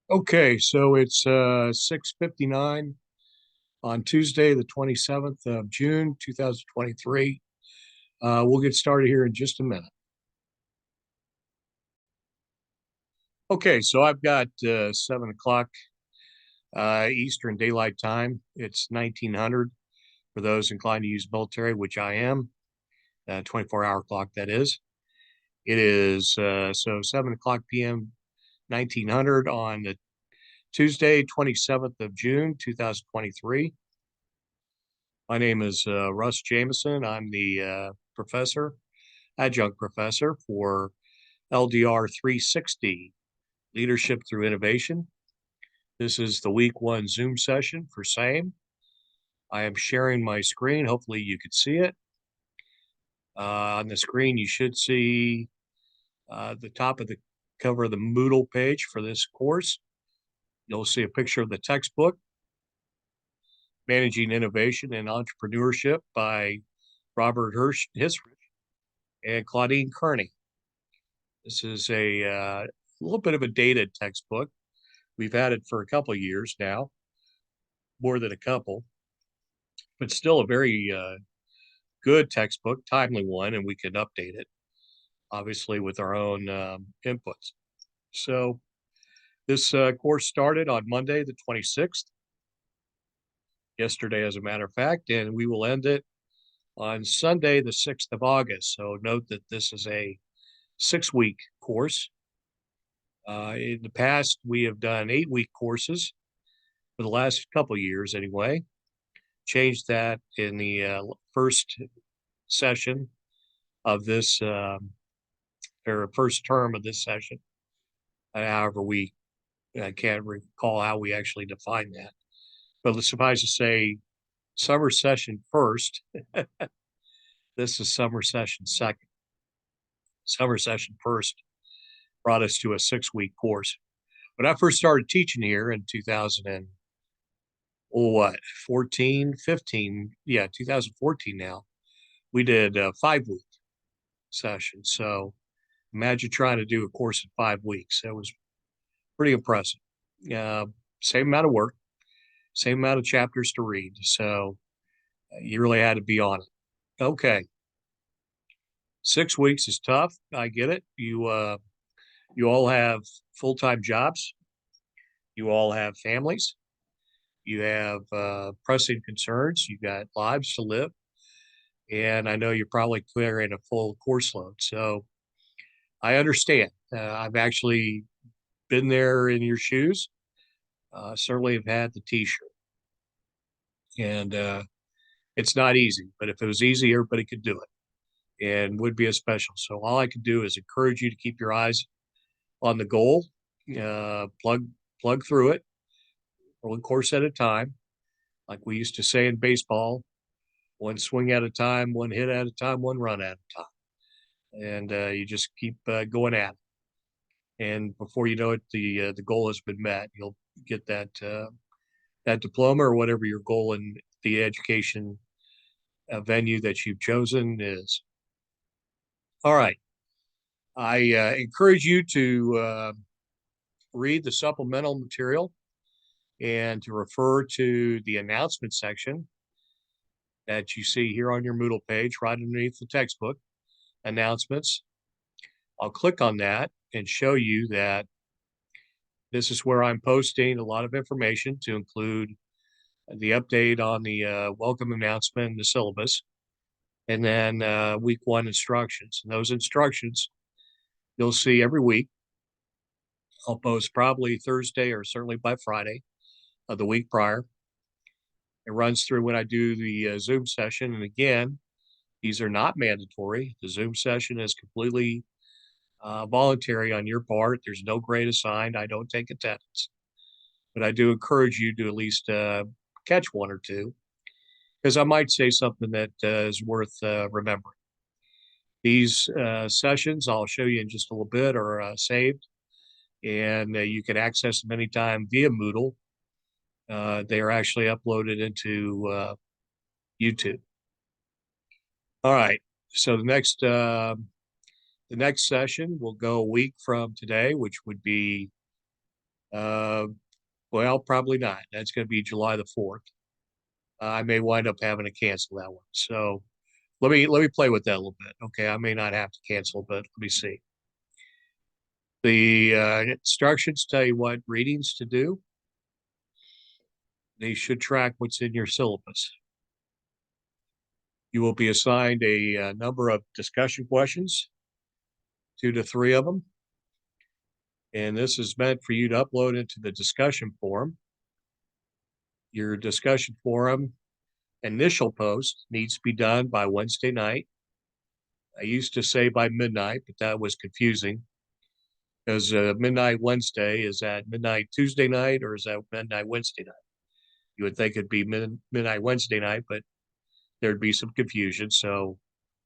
Okay, so it's 6:59 on Tuesday, the 27th of June, 2023. We'll get started here in just a minute. Okay, so I've got 7 o'clock Eastern Daylight Time. It's 1900 for those inclined to use military, which I am. 24-hour clock, that is. It is so 7 o'clock p.m. 1900 on the Tuesday, 27th of June, 2023. My name is Russ Jamison. I'm the professor, adjunct professor for LDR 360, Leadership Through Innovation. This is the week one Zoom session for SAME. I am sharing my screen. Hopefully you can see it. On the screen, you should see the top of the cover of the Moodle page for this course. You'll see a picture of the textbook, Managing Innovation and Entrepreneurship by Robert Hisrich and Claudine Kearney. This is a little bit of a dated textbook. We've had it for a couple of years now, more than a couple, but still a very good textbook, timely one, and we can update it, obviously, with our own inputs. So this course started on Monday, the 26th, yesterday, as a matter of fact, and we will end it on Sunday, the 6th of August. So note that this is a 6-week course. In the past, we have done 8-week courses for the last couple of years anyway. Changed that in the first session of this, or first term of this session. However, I can't recall how we actually define that. But suffice to say, summer session first. This is summer session second. Summer session first brought us to a 6-week course. When I first started teaching here in 2014, 15, yeah, 2014 now, we did 5-week sessions. So imagine trying to do a course in 5 weeks. That was pretty impressive. Same amount of work, same amount of chapters to read. So you really had to be on it. Okay. 6 weeks is tough. I get it. You all have full-time jobs. You all have families. You have pressing concerns. You got lives to live. And I know you're probably clearing a full course load. So I understand. I've actually been there in your shoes. Certainly have had the t-shirt. And it's not easy, but if it was easy, everybody could do it and would be a special. So all I could do is encourage you to keep your eyes on the goal, plug through it, one course at a time. Like we used to say in baseball, one swing at a time, one hit at a time, one run at a time. And you just keep going at it. And before you know it, the goal has been met. You'll get that diploma or whatever your goal in the education venue that you've chosen is. All right. I encourage you to read the supplemental material and to refer to the announcement section that you see here on your Moodle page right underneath the textbook, announcements. I'll click on that and show you that this is where I'm posting a lot of information to include the update on the welcome announcement and the syllabus, and then week one instructions. And those instructions you'll see every week. I'll post probably Thursday or certainly by Friday of the week prior. It runs through when I do the Zoom session. And again, these are not mandatory. The Zoom session is completely voluntary on your part. There's no grade assigned. I don't take attendance. But I do encourage you to at least catch one or two, because I might say something that is worth remembering. These sessions, I'll show you in just a little bit, are saved, and you can access them anytime via Moodle. They are actually uploaded into YouTube. All right. So the next session will go a week from today, which would be Uh, well, probably not. That's going to be July the 4th. I may wind up having to cancel that one. So let me play with that a little bit. Okay, I may not have to cancel, but let me see. The instructions tell you what readings to do. They should track what's in your syllabus. You will be assigned a number of discussion questions, 2 to 3 of them. And this is meant for you to upload into the discussion forum. Your discussion forum initial post needs to be done by Wednesday night. I used to say by midnight, but that was confusing because midnight Wednesday is that midnight Tuesday night or is that midnight Wednesday night? You would think it'd be midnight Wednesday night, but there'd be some confusion. So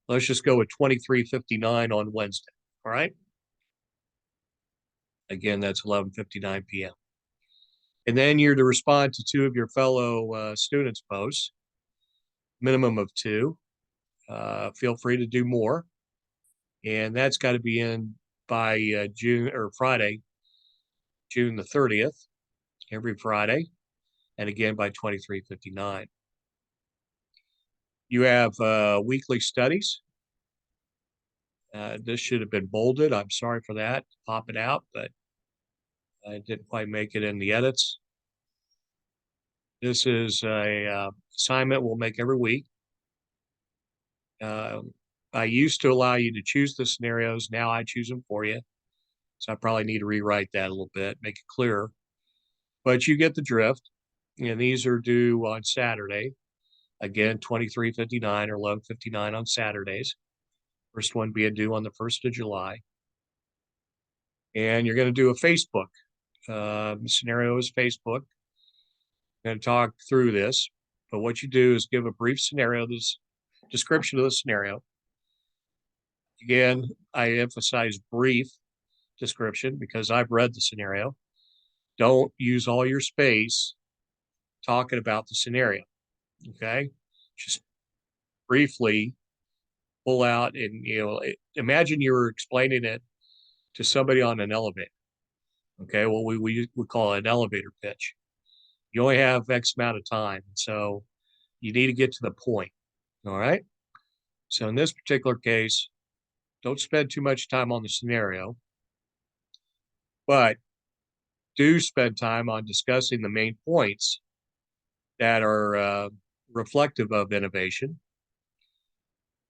let's just go with 23:59 on Wednesday. All right. Again, that's 11:59 p.m. And then you're to respond to 2 of your fellow students' posts, minimum of 2. Feel free to do more. And that's got to be in by June or Friday, June the 30th, every Friday. And again by 23:59. You have weekly studies. This should have been bolded. I'm sorry for that. Pop it out, but I didn't quite make it in the edits. This is a assignment we'll make every week. I used to allow you to choose the scenarios. Now I choose them for you. So I probably need to rewrite that a little bit, make it clearer. But you get the drift. And these are due on Saturday. Again, 23:59 or 11:59 on Saturdays. First one being due on the 1st of July. And you're going to do a Facebook. Scenario is Facebook. I'm going to talk through this. But what you do is give a brief scenario, this description of the scenario. Again, I emphasize brief description because I've read the scenario. Don't use all your space talking about the scenario. Okay. Just briefly pull out and, imagine you were explaining it to somebody on an elevator. Okay. Well, we call it an elevator pitch. You only have X amount of time. So you need to get to the point. All right. So in this particular case, don't spend too much time on the scenario, but do spend time on discussing the main points that are reflective of innovation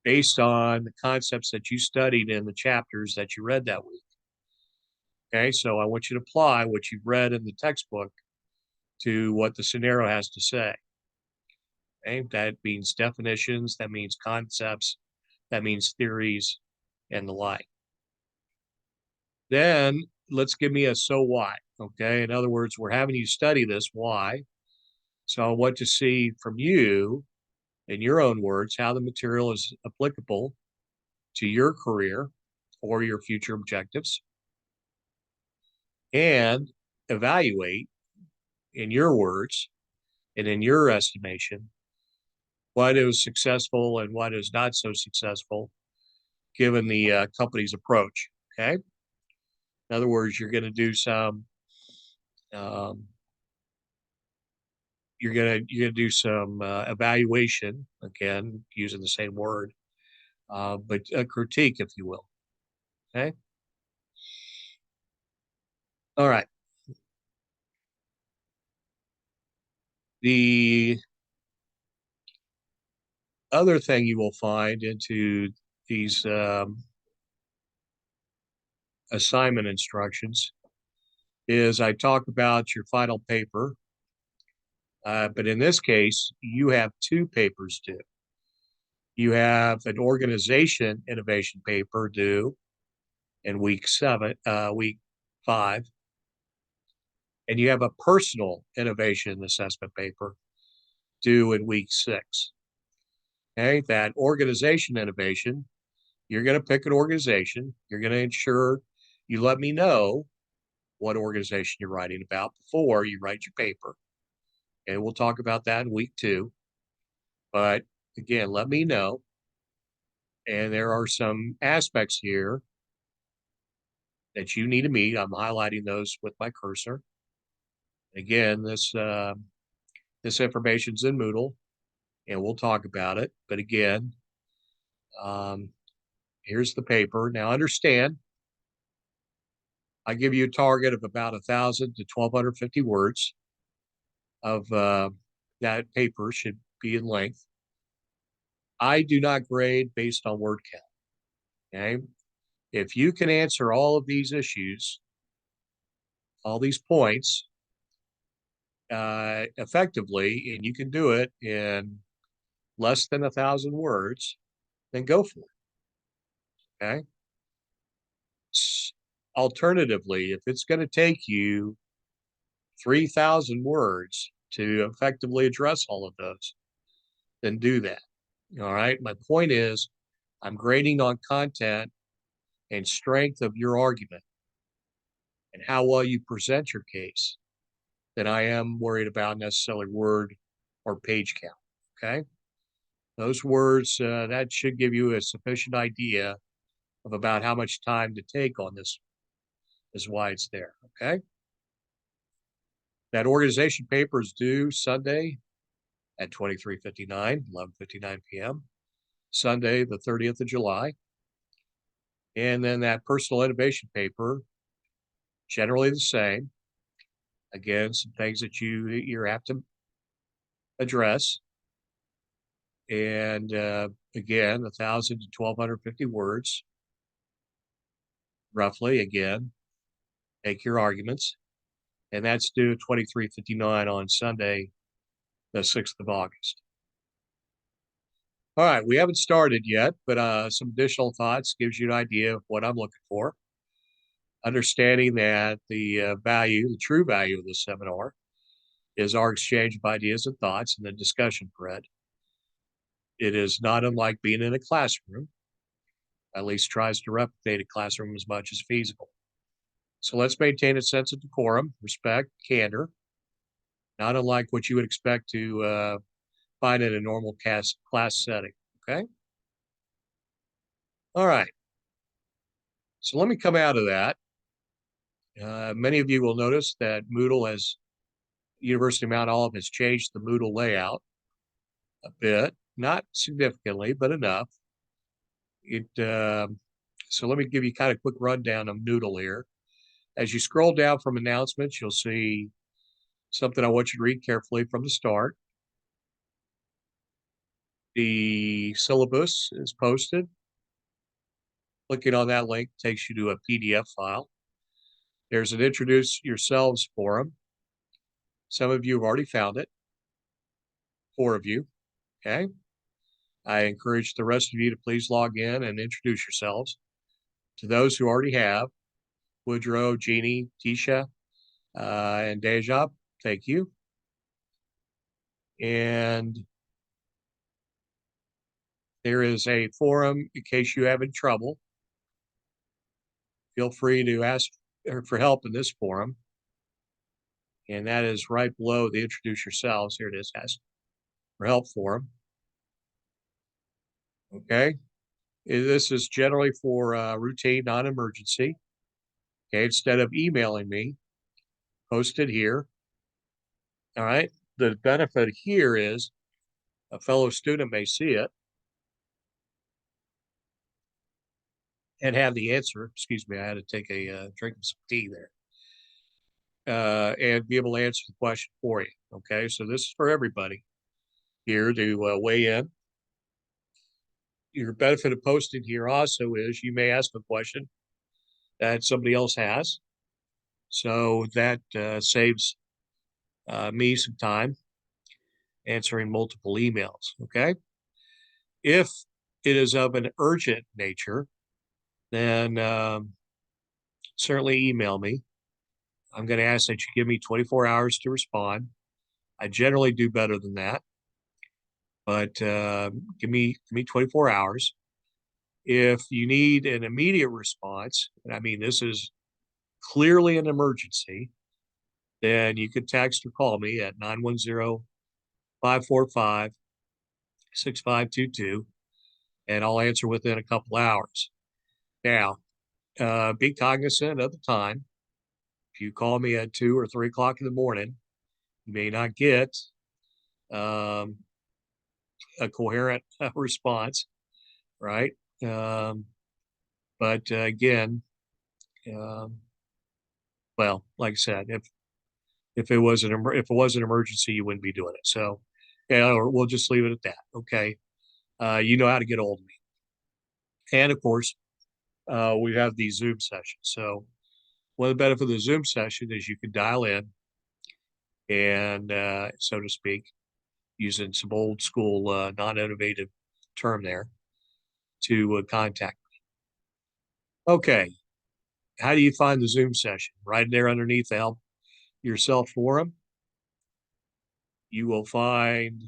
based on the concepts that you studied in the chapters that you read that week. Okay, so I want you to apply what you've read in the textbook to what the scenario has to say. Okay, that means definitions, that means concepts, that means theories, and the like. Then let's give me a so what. Okay, in other words, we're having you study this. Why? So I want to see from you, in your own words, how the material is applicable to your career or your future objectives, and evaluate, in your words and in your estimation, what is successful and what is not so successful given the company's approach. Okay. In other words, you're going to do some evaluation, again using the same word, but a critique, if you will. Okay. All right. The other thing you will find into these assignment instructions is I talk about your final paper, but in this case, you have 2 papers due. You have an organization innovation paper due in week 5, and you have a personal innovation assessment paper due in week 6. Okay, that organization innovation, you're going to pick an organization. You're going to ensure you let me know what organization you're writing about before you write your paper. And we'll talk about that in week 2. But again, let me know. And there are some aspects here that you need to meet. I'm highlighting those with my cursor. Again, this information's in Moodle, and we'll talk about it. But again, here's the paper. Now understand, I give you a target of about 1,000 to 1,250 words of that paper should be in length. I do not grade based on word count. Okay. If you can answer all of these issues, all these points effectively, and you can do it in less than 1,000 words, then go for it. Okay. Alternatively, if it's going to take you 3,000 words to effectively address all of those, then do that. All right. My point is, I'm grading on content and strength of your argument and how well you present your case than I am worried about necessarily word or page count. Okay. Those words, that should give you a sufficient idea of about how much time to take on this, is why it's there. Okay. That organization paper is due Sunday at 23:59, 11:59 p.m. Sunday, the 30th of July. And then that personal innovation paper, generally the same. Again, some things that you're apt to address. And again, 1,000 to 1,250 words, roughly. Again, make your arguments. And that's due 23:59 on Sunday, the 6th of August. All right, we haven't started yet, but some additional thoughts gives you an idea of what I'm looking for. Understanding that the true value of the seminar is our exchange of ideas and thoughts and the discussion thread. It is not unlike being in a classroom, at least tries to replicate a classroom as much as feasible. So let's maintain a sense of decorum, respect, candor, not unlike what you would expect to find in a normal class setting, okay? All right. So let me come out of that. Many of you will notice that University of Mount Olive has changed the Moodle layout a bit, not significantly, but enough. So let me give you kind of a quick rundown of Moodle here. As you scroll down from announcements, you'll see something I want you to read carefully from the start. The syllabus is posted. Clicking on that link takes you to a PDF file. There's an introduce yourselves forum. Some of you have already found it. 4 of you, okay? I encourage the rest of you to please log in and introduce yourselves. To those who already have, Woodrow, Jeannie, Tisha, and Deja, thank you. And there is a forum in case you have any trouble. Feel free to ask for help in this forum. And that is right below the introduce yourselves. Here it is, ask for help forum. Okay. This is generally for routine, non-emergency. Okay. Instead of emailing me, post it here. All right. The benefit here is a fellow student may see it and have the answer. Excuse me, I had to take a drink of some tea there. And be able to answer the question for you. Okay, so this is for everybody here to weigh in. Your benefit of posting here also is you may ask a question that somebody else has. So that saves me some time answering multiple emails. Okay. If it is of an urgent nature, then certainly email me. I'm going to ask that you give me 24 hours to respond. I generally do better than that, but give me 24 hours. If you need an immediate response, and I mean this is clearly an emergency, then you could text or call me at 910-545-6522, and I'll answer within a couple hours. Now, be cognizant of the time. If you call me at 2 or 3 o'clock in the morning, You may not get um, a coherent response, right? Um, but again, um, well, like I said, if it was if it was an emergency, you wouldn't be doing it. So, yeah, or we'll just leave it at that. Okay, you know how to get a hold of me, and of course, we have these Zoom sessions. So, one of the benefits of the Zoom session is you can dial in and, so to speak, using some old school, non-innovative term there to contact me. Okay, how do you find the Zoom session? Right there underneath the Help Yourself forum, you will find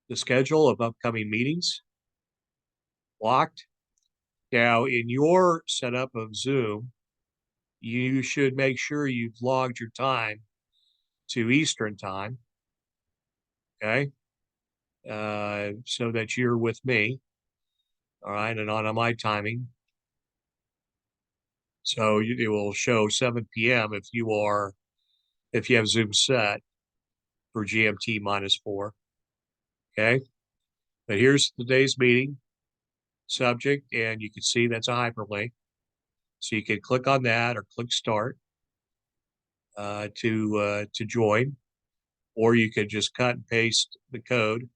the schedule of upcoming meetings locked. Now, in your setup of Zoom, you should make sure you've logged your time to Eastern time, okay? So that you're with me, all right, and on my timing. So it will show 7 p.m. if you have Zoom set for GMT -4, okay? But here's today's meeting subject, and you can see that's a hyperlink. So you can click on that or click start to join, or you could just cut and paste the code,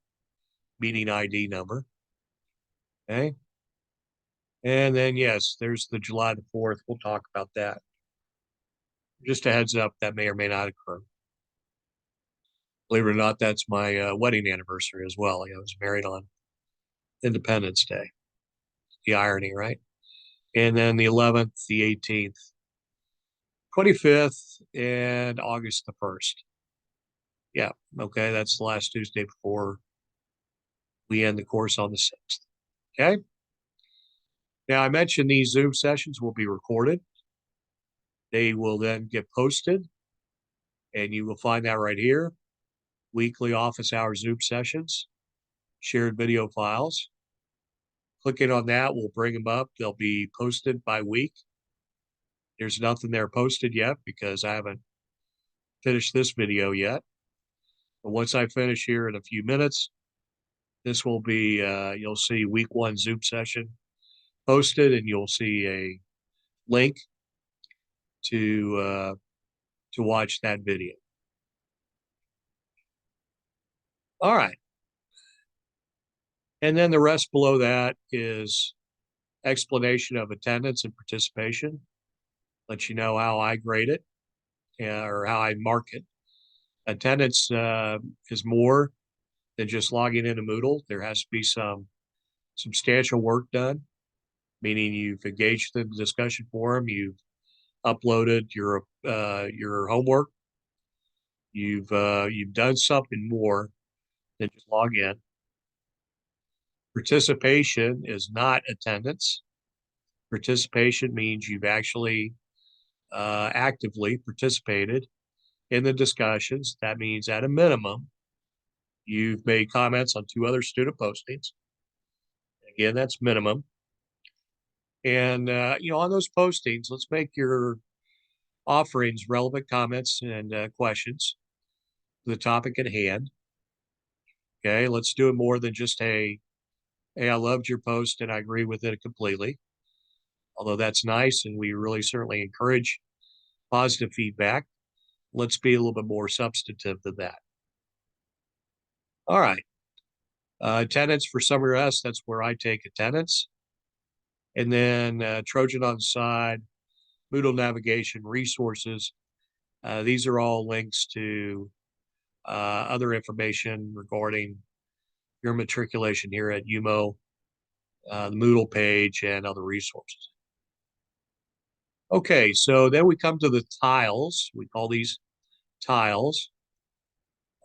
meeting ID number, okay? And then, yes, there's the July the 4th. We'll talk about that. Just a heads up, that may or may not occur. Believe it or not, that's my wedding anniversary as well. I was married on Independence Day. The irony, right? And then the 11th, the 18th, 25th, and August the 1st. Yeah, okay, that's the last Tuesday before we end the course on the 6th. Okay? Now, I mentioned these Zoom sessions will be recorded. They will then get posted, and you will find that right here. Weekly office hour Zoom sessions, shared video files. Clicking on that will bring them up. They'll be posted by week. There's nothing there posted yet because I haven't finished this video yet. But once I finish here in a few minutes, this will be, you'll see week 1 Zoom session posted, and you'll see a link to watch that video. All right. And then the rest below that is explanation of attendance and participation. Let you know how I grade it or how I mark it. Attendance is more than just logging into Moodle. There has to be some substantial work done, meaning you've engaged in the discussion forum, you've uploaded your homework, you've done something more than just log in. Participation is not attendance. Participation means you've actually actively participated in the discussions. That means at a minimum, you've made comments on 2 other student postings. Again, that's minimum. And, on those postings, let's make your offerings relevant comments and questions to the topic at hand. Okay, let's do it more than just hey, I loved your post and I agree with it completely. Although that's nice and we really certainly encourage positive feedback, let's be a little bit more substantive than that. All right. Attendance for Summer S, that's where I take attendance. And then Trojan on the side, Moodle navigation resources. These are all links to other information regarding your matriculation here at UMO, the Moodle page, and other resources. Okay, so then we come to the tiles. We call these tiles.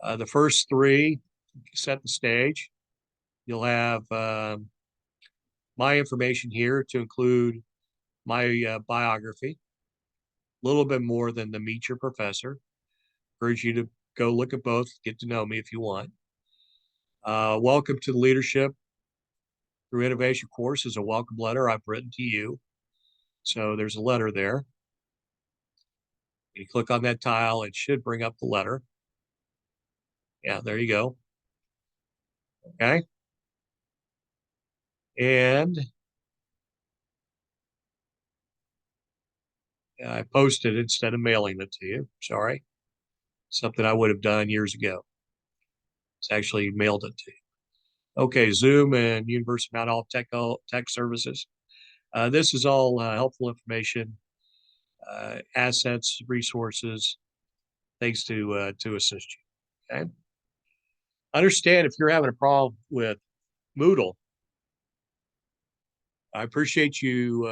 The first 3 set the stage. You'll have my information here to include my biography, a little bit more than the Meet Your Professor. Encourage you to go look at both, get to know me if you want. Welcome to the Leadership Through Innovation course is a welcome letter I've written to you. So there's a letter there. You click on that tile, it should bring up the letter. Yeah, there you go. Okay. And I posted it instead of mailing it to you. Sorry. Something I would have done years ago. It's actually mailed it to you. Okay, Zoom and University of Mount Olive Tech Services. This is all helpful information, assets, resources, things to assist you. Okay. Understand if you're having a problem with Moodle, I appreciate you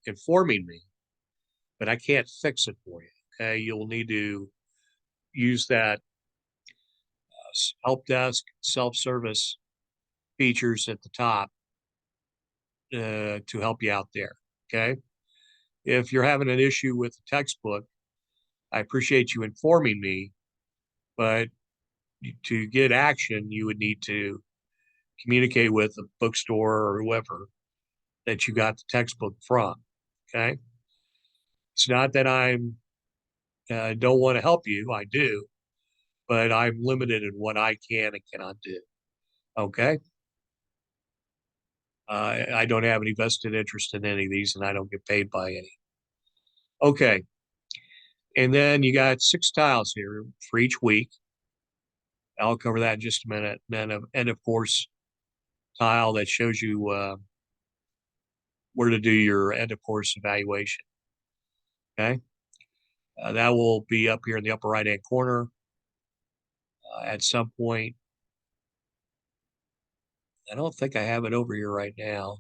informing me, but I can't fix it for you. Okay, you'll need to use that help desk self-service features at the top to help you out there. Okay, if you're having an issue with the textbook, I appreciate you informing me, but to get action, you would need to communicate with the bookstore or whoever that you got the textbook from. Okay, it's not that I'm don't want to help you. I do, but I'm limited in what I can and cannot do. Okay. I don't have any vested interest in any of these, and I don't get paid by any. Okay. And then you got 6 tiles here for each week. I'll cover that in just a minute. Then an end of course tile that shows you where to do your end of course evaluation. Okay. That will be up here in the upper right hand corner at some point. I don't think I have it over here right now.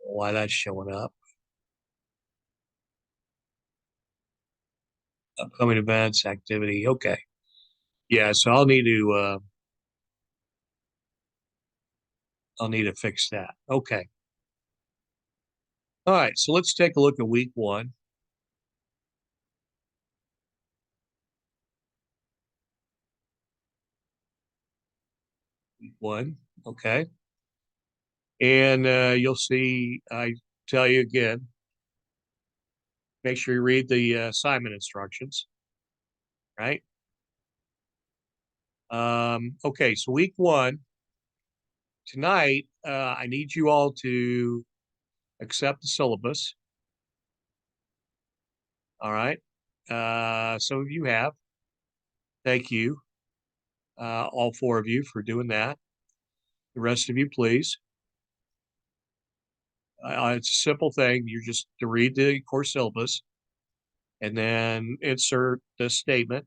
Why that's showing up. Upcoming events, activity. Okay. Yeah, so I'll need to fix that. Okay. All right, so let's take a look at week one. Week one, okay. And you'll see, I tell you again, make sure you read the assignment instructions, right? Okay, so week one, tonight, I need you all to accept the syllabus. All right. Some of you have. Thank you, all 4 of you, for doing that. The rest of you, please. It's a simple thing. You're just to read the course syllabus and then insert the statement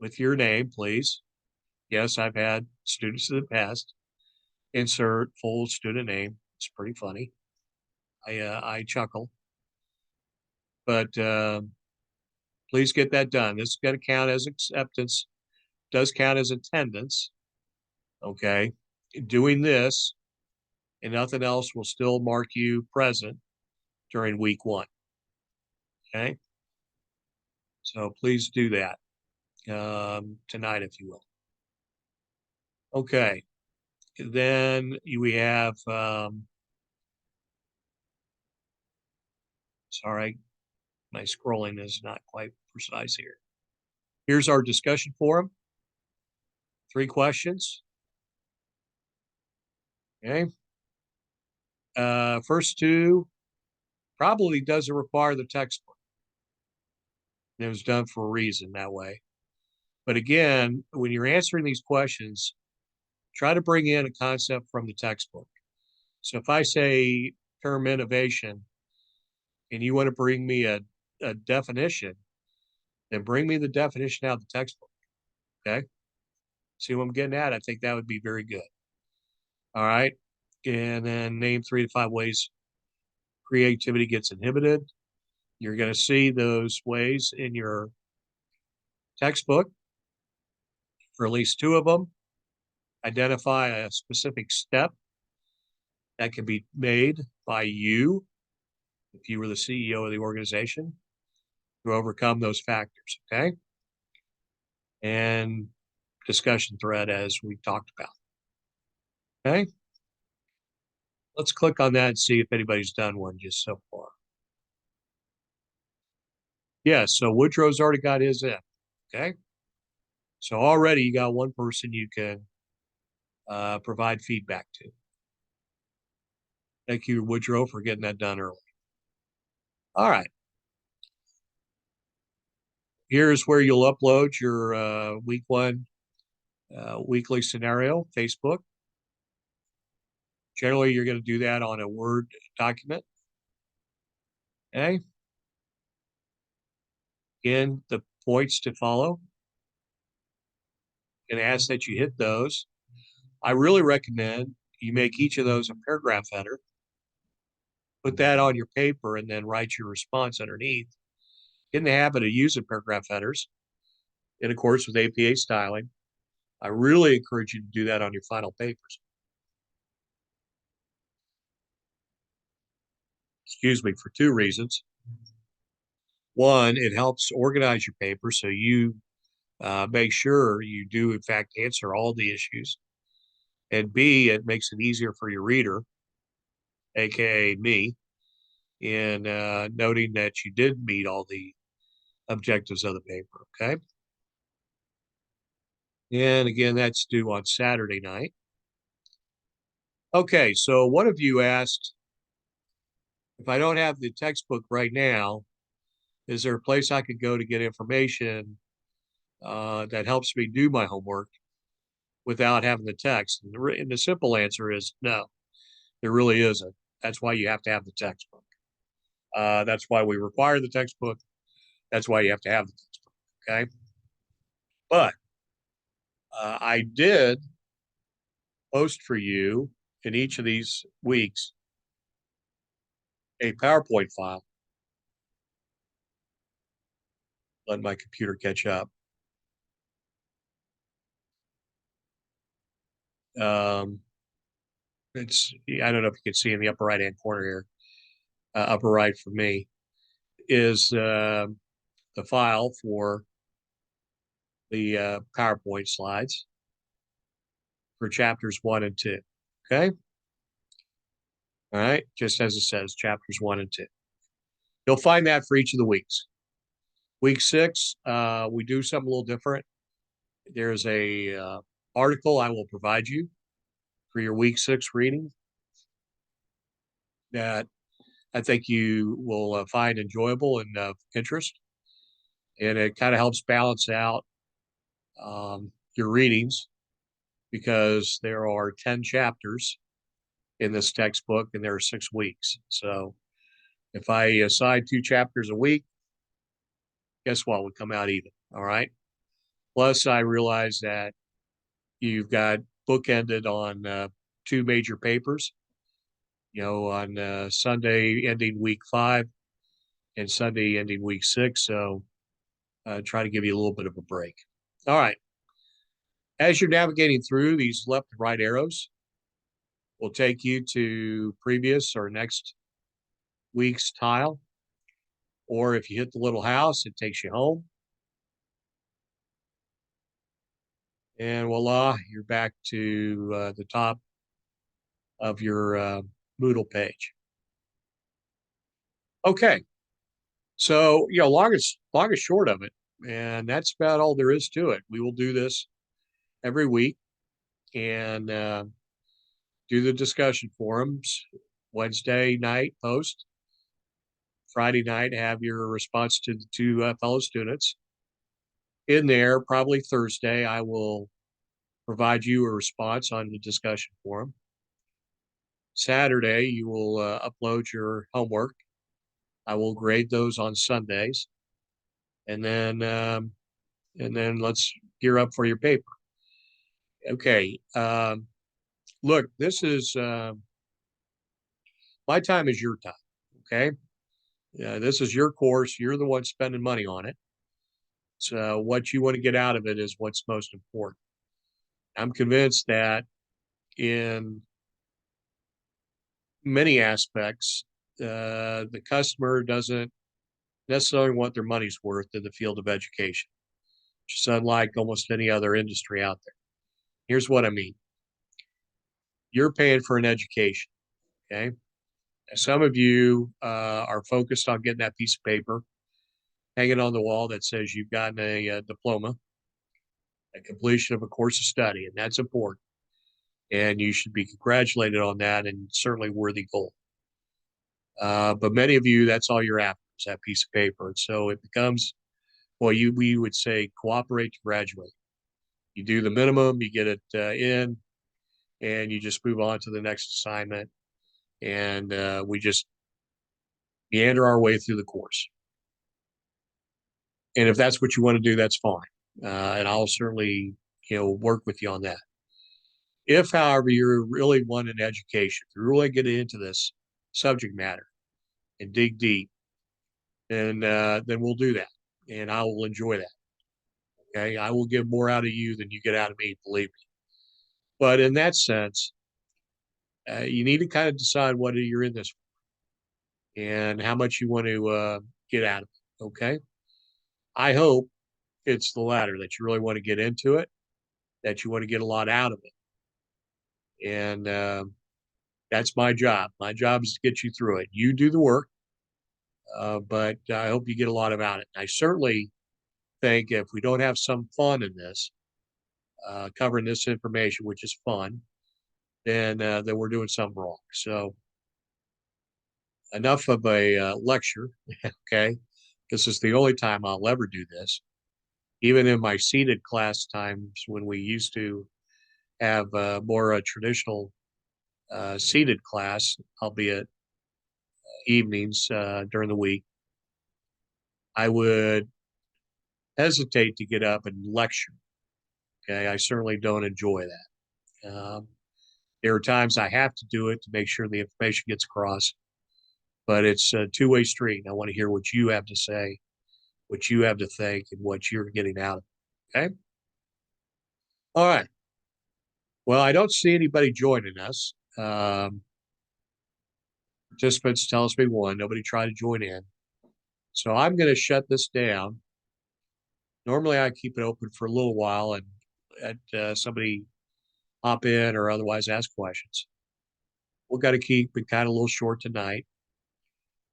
with your name, please. Yes, I've had students in the past insert full student name. It's pretty funny. I chuckle, but please get that done. This is going to count as acceptance. Does count as attendance. Okay, doing this and nothing else will still mark you present during week one. Okay, so please do that tonight, if you will. Okay, then we have. Sorry, my scrolling is not quite precise here. Here's our discussion forum. 3 questions. Okay. First 2 probably doesn't require the textbook. It was done for a reason that way. But again, when you're answering these questions, try to bring in a concept from the textbook. So if I say term innovation and you want to bring me a definition, then bring me the definition out of the textbook. Okay. See what I'm getting at? I think that would be very good. All right. And then name 3 to 5 ways creativity gets inhibited. You're going to see those ways in your textbook for at least 2 of them. Identify a specific step that can be made by you, if you were the CEO of the organization, to overcome those factors. Okay. And discussion thread as we talked about. Okay. Let's click on that and see if anybody's done one just so far. Yeah, so Woodrow's already got his in. Okay. So already you got one person you can provide feedback to. Thank you, Woodrow, for getting that done early. All right. Here's where you'll upload your week one weekly scenario, Facebook. Generally, you're going to do that on a Word document. Okay. Again, the points to follow. And ask that you hit those. I really recommend you make each of those a paragraph header. Put that on your paper and then write your response underneath. Get in the habit of using paragraph headers in accordance with APA styling. I really encourage you to do that on your final papers. Excuse me, for two reasons. One, it helps organize your paper so you make sure you do, in fact, answer all the issues. And B, it makes it easier for your reader, aka me, in noting that you did meet all the objectives of the paper. Okay. And again, that's due on Saturday night. Okay. So one of you asked, if I don't have the textbook right now, is there a place I could go to get information that helps me do my homework without having the text? And the simple answer is no, there really isn't. That's why you have to have the textbook. That's why we require the textbook. That's why you have to have the textbook. Okay. But I did post for you in each of these weeks a PowerPoint file. Let my computer catch up. It's, I don't know if you can see in the upper right hand corner here, upper right for me, is the file for the PowerPoint slides for chapters 1 and 2. Okay. All right. Just as it says, chapters 1 and 2. You'll find that for each of the weeks. Week 6, we do something a little different. There's a article I will provide you for your week 6 reading that I think you will find enjoyable and of interest. And it kind of helps balance out your readings because there are 10 chapters in this textbook and there are 6 weeks. So if I assign 2 chapters a week, guess what? Would come out even. All right. Plus, I realize that you've got bookended on 2 major papers, on Sunday ending week 5 and Sunday ending week 6. So try to give you a little bit of a break. All right. As you're navigating through, these left and right arrows will take you to previous or next week's tile. Or if you hit the little house, it takes you home. And voila, you're back to the top of your Moodle page. Okay. So, long and short of it, and that's about all there is to it. We will do this every week and do the discussion forums. Wednesday night post. Friday night, have your response to the 2 fellow students. In there, probably Thursday, I will provide you a response on the discussion forum. Saturday, you will upload your homework. I will grade those on Sundays, and then let's gear up for your paper. Okay. Look, this is my time is your time. Okay. This is your course. You're the one spending money on it. So what you want to get out of it is what's most important. I'm convinced that in many aspects, the customer doesn't necessarily want their money's worth in the field of education, which is unlike almost any other industry out there. Here's what I mean. You're paying for an education, okay? Some of you are focused on getting that piece of paper hanging on the wall that says you've gotten a diploma, a completion of a course of study, and that's important. And you should be congratulated on that, and certainly worthy goal. But many of you, that's all you're after is that piece of paper. And so it becomes, well, we would say cooperate to graduate. You do the minimum, you get it in, and you just move on to the next assignment. And we just meander our way through the course. And if that's what you want to do, that's fine. And I'll certainly, work with you on that. If, however, you really want an education, if you really get into this subject matter and dig deep, then we'll do that, and I will enjoy that. Okay, I will get more out of you than you get out of me, believe me. But in that sense, you need to kind of decide what you're in this for and how much you want to get out of it. Okay, I hope it's the latter, that you really want to get into it, that you want to get a lot out of it, and that's my job. My job is to get you through it. You do the work, but I hope you get a lot out of it. I certainly think if we don't have some fun in this, covering this information, which is fun, then we're doing something wrong. So enough of a lecture, okay? This is the only time I'll ever do this. Even in my seated class times when we used to have more traditional seated class, albeit evenings during the week, I would hesitate to get up and lecture. Okay, I certainly don't enjoy that. There are times I have to do it to make sure the information gets across, but it's a two-way street. I want to hear what you have to say, what you have to think, and what you're getting out of it. Okay. All right. Well, I don't see anybody joining us. Participants tell us we won. Nobody tried to join in. So I'm going to shut this down. Normally, I keep it open for a little while and let somebody hop in or otherwise ask questions. We've got to keep it kind of a little short tonight.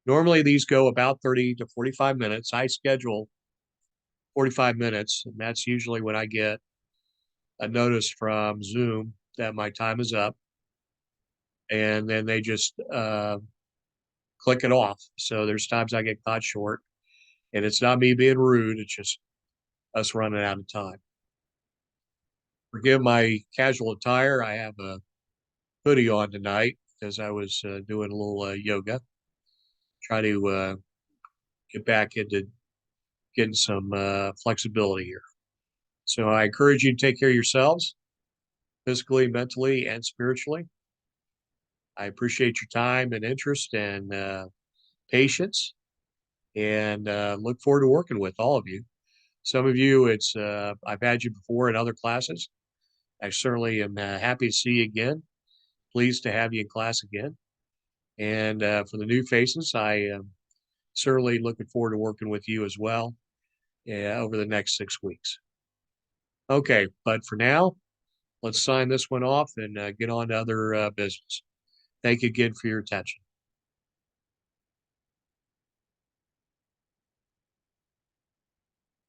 Normally, these go about 30 to 45 minutes. I schedule 45 minutes, and that's usually when I get a notice from Zoom that my time is up. And then they just click it off. So there's times I get caught short, and it's not me being rude. It's just us running out of time. Forgive my casual attire. I have a hoodie on tonight because I was doing a little yoga. Try to get back into getting some flexibility here. So I encourage you to take care of yourselves, physically, mentally, and spiritually. I appreciate your time and interest and patience, and look forward to working with all of you. Some of you, I've had you before in other classes. I certainly am happy to see you again. Pleased to have you in class again. And for the new faces, I am certainly looking forward to working with you as well over the next 6 weeks. Okay, but for now, let's sign this one off and get on to other business. Thank you again for your attention.